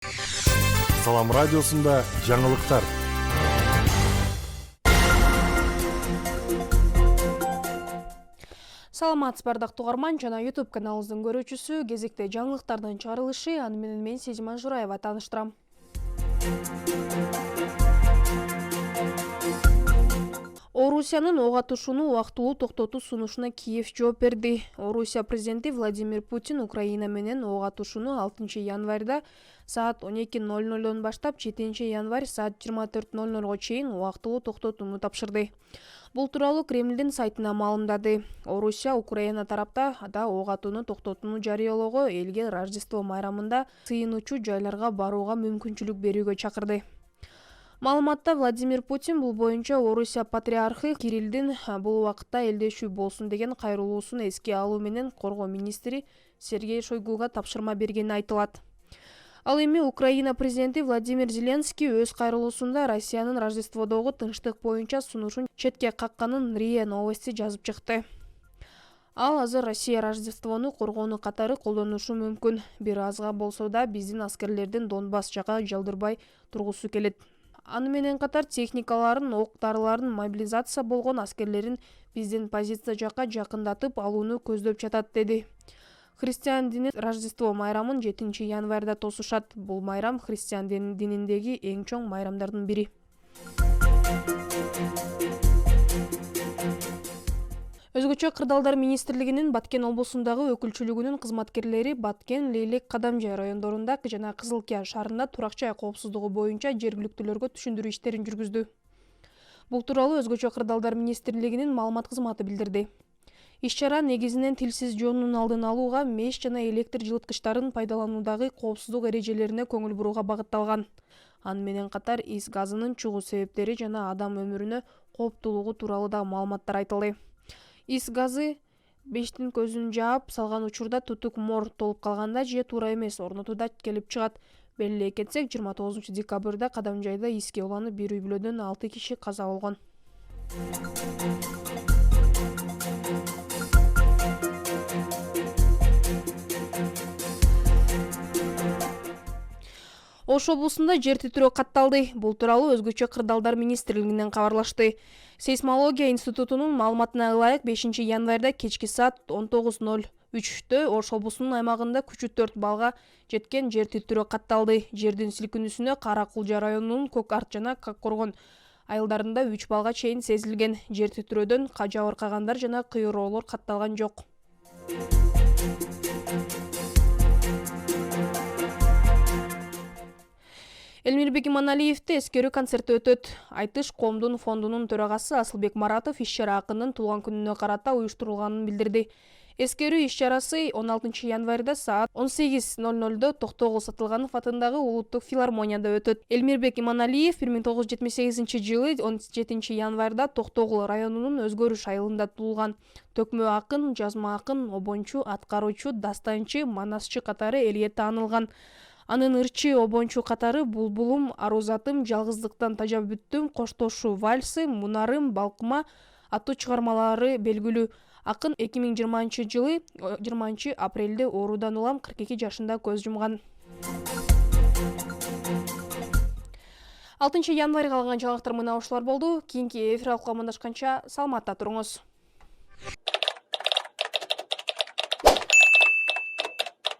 Салам радиосында жаңылыктар. Саламатсыз бардактуу угарман жана YouTube каналыбыздын көрүүчүсү. Кезекте жаңылыктардын чыгарылышы аны менен мен Сезиман Жураева тааныштырам. Орусиянын ок атышууну убактылуу токтотуу сунушуна Киев жооп берди. Орусия президенти Владимир Путин Украина менен ок атышууну 6 январда саат 12:00 баштап 7 январь саат 24:00 чейин убактылуу токтотууну тапшырды. Бул тууралуу Кремлдин сайтына маалымдады. Орусия Украина тарапта да ок атууну токтотууну жарыялоого, элге Рождество майрамында сыйынуучу жайларга барууга мүмкүнчүлүк берүүгө чакырды. Маалыматта Владимир Путин бул боюнча Орусия патриархы Кириллдин бул убакытта элдешүү болсун деген кайрылуусун эске алуу менен коргоо министри Сергей Шойгуга тапшырма бергени айтылат. Ал эми Украина президенти Владимир Зеленский өз кайрылуусунда Россиянын Рождестводогу тынчтык боюнча сунушун четке какканын РИА Новости жазып чыкты. Ал азыр Россия Рождествону коргоону катары колдонушу мүмкүн. Бир азга болсо да биздин аскерлердин Донбасс жака жалдырбай тургусу келет. Аны менен катар техникаларын, ок-дарыларын, мобилизация болгон аскерлерин биздин позиция жака жакындатып алууну көздөп жатат, деди. Христиан дини Рождество майрамын 7 январда тосушат. Бул майрам христиан дининдеги эң чоң майрамдардын бири. Өзгөчө Кырдаалдар министрлигинин Баткен облусундагы өкүлчүлүгүнүн кызматкерлери Баткен, Лейлек, Кадамжай райондорунда жана Кызылкия шаарында турак-жай коопсуздугу боюнча жергиликтүүлөргө түшүндүрүү иштерин жүргүздү. Бул тууралуу Өзгөчө Кырдаалдар министрлигинин маалымат кызматы билдирди. Иш-чара негизинен тилсиз жоонун алдын алууга, меш жана электр жылыткычтарын пайдалануудагы коопсуздук эрежелерине көңүл бурууга багытталган. Аны менен катар ис газынын чыгуу себептери жана адам өмүрүнө кооптуулугу тууралуу да маалыматтар айтылды. Ис газы пештин көзүн жаап салган учурда түтүк мор толуп калганда же туура эмес орнотуда келип чыгат. Белгилей кетсек, 29 декабрда Кадамжайда иске уланып бир үй бүлөдөн 6 киши каза болгон. Ош облусунда жер титирөө катталды. Бул тууралуу Өзгөчө Кырдаалдар министрлигинен кабарлашты. Сейсмология институтунун маалыматына ылайык 5 январда кечки саат 19:03 Ош облусунун аймагында күчү 4 балга жеткен жер титирөө катталды. Жердин силкинүүсүнө Кара-Кулжа районунун Көк Арт жана Каккоргон айылдарында 3 балга чейин сезилген. Жер титирөөдөн жабыркагандар жана кыйроолор катталган жок. Элмирбек Иманалиевде эскерүү концерти өтөт. Айтыш коомдун фондунун төрагасы Асылбек Маратов иш-чара акындын туулган күнүнө карата уюштурулганын билдирди. Эскерүү иш-чарасы 16 январда саат 18:00 Токтогул Сатылганов атындагы улуттук филармонияда өтөт. Элмирбек Иманалиев 1978 жылы 17 январда Токтогул районунун Өзгөрүш айылында туулган. Төкмө акын, жазма акын, обончу, аткаруучу, дастанчы, манасчы катары элге таанылган. Анын ырчы, обончу катары Булбулум, Арузатым, Жалгыздыктан тажап бүттүм, Коштошу вальсы, Мунарым, Балкыма аттуу чыгармалары белгилүү. Акын 2020 жылы 20 апрелде оорудан улам 42 жашында көз жумган. 6 январга алган жаңылыктар мына ушулар болду. Кийинки эфир алкагында амандашканча саламатта туруңуз.